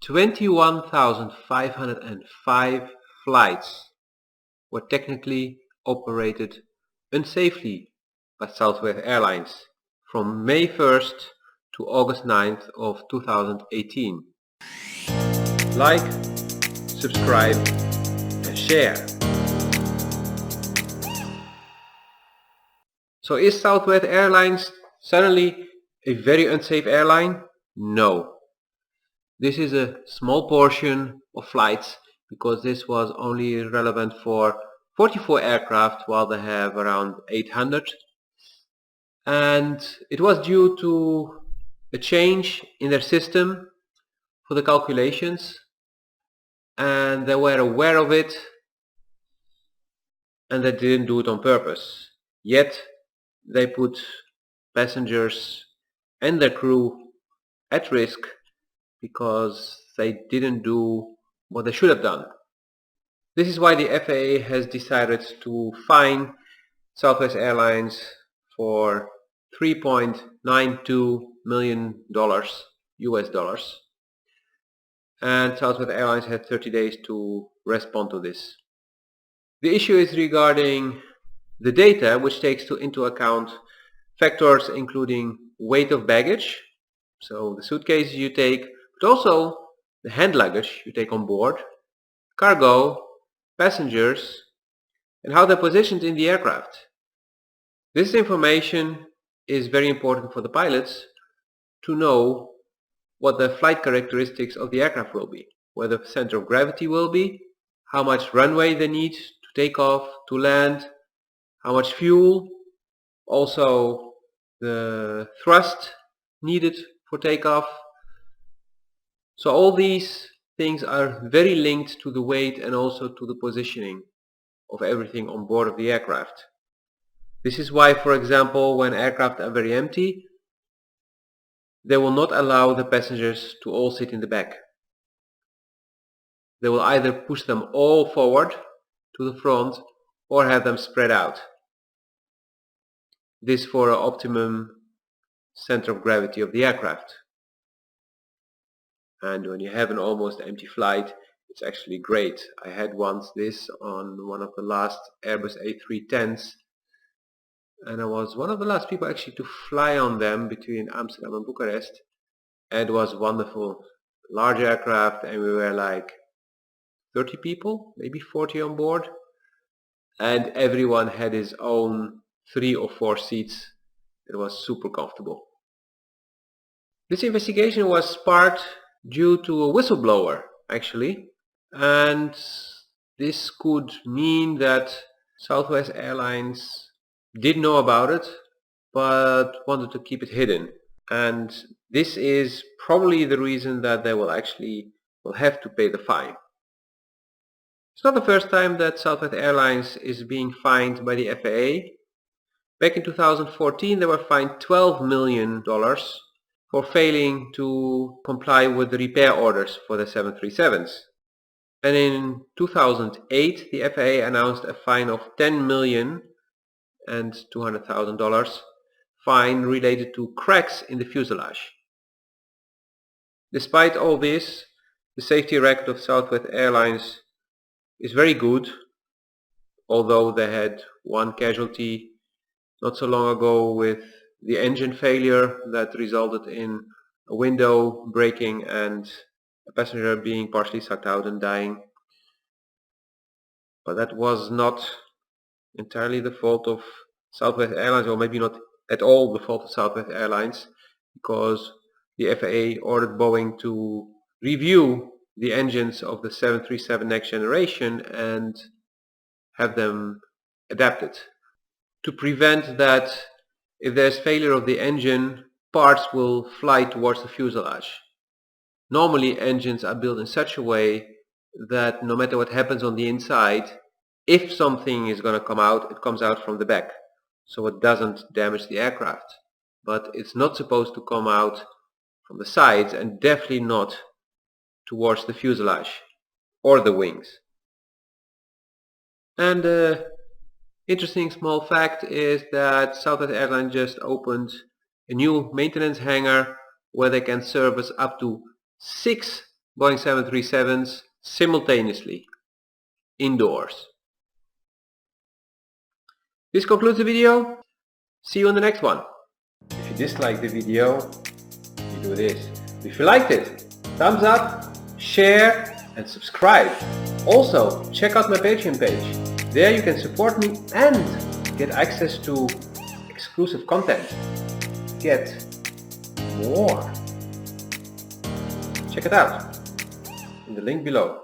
21,505 flights were technically operated unsafely by Southwest Airlines from May 1st to August 9th of 2018. Like, subscribe and share. So is Southwest Airlines suddenly a very unsafe airline? No. This is a small portion of flights because this was only relevant for 44 aircraft while they have around 800. And it was due to a change in their system for the calculations, and they were aware of it and they didn't do it on purpose. Yet they put passengers and their crew at risk because they didn't do what they should have done. This is why the FAA has decided to fine Southwest Airlines for $3.92 million US dollars, and Southwest Airlines had 30 days to respond to this. The issue is regarding the data, which takes into account factors including weight of baggage, so the suitcase you take, but also the hand luggage you take on board, cargo, passengers, and how they're positioned in the aircraft. This information is very important for the pilots to know what the flight characteristics of the aircraft will be, where the center of gravity will be, how much runway they need to take off, to land, how much fuel, also the thrust needed for takeoff. So all these things are very linked to the weight and also to the positioning of everything on board of the aircraft. This is why, for example, when aircraft are very empty, they will not allow the passengers to all sit in the back. They will either push them all forward to the front or have them spread out. This for an optimum center of gravity of the aircraft. And when you have an almost empty flight, it's actually great. I had once this on one of the last Airbus A310s, and I was one of the last people actually to fly on them between Amsterdam and Bucharest. And it was wonderful. Large aircraft, and we were like 30 people, maybe 40 on board, and everyone had his own 3 or 4 seats. It was super comfortable. This investigation was sparked due to a whistleblower, actually, and this could mean that Southwest Airlines did know about it but wanted to keep it hidden, and this is probably the reason that they will have to pay the fine. It's not the first time that Southwest Airlines is being fined by the FAA. Back in 2014 they were fined $12 million for failing to comply with the repair orders for the 737s. And in 2008 the FAA announced a fine of $10 million and $200,000 fine related to cracks in the fuselage. Despite all this, the safety record of Southwest Airlines is very good, although they had one casualty not so long ago with the engine failure that resulted in a window breaking and a passenger being partially sucked out and dying. But that was not entirely the fault of Southwest Airlines, or maybe not at all the fault of Southwest Airlines, because the FAA ordered Boeing to review the engines of the 737 next generation and have them adapted to prevent that if there's failure of the engine, parts will fly towards the fuselage. Normally engines are built in such a way that no matter what happens on the inside, if something is going to come out, it comes out from the back, so it doesn't damage the aircraft. But it's not supposed to come out from the sides, and definitely not towards the fuselage or the wings. And interesting small fact is that Southwest Airlines just opened a new maintenance hangar where they can service up to 6 Boeing 737s simultaneously, indoors. This concludes the video. See you on the next one. If you disliked the video, you do this. If you liked it, thumbs up, share and subscribe. Also, check out my Patreon page. There you can support me and get access to exclusive content. Get more. Check it out in the link below.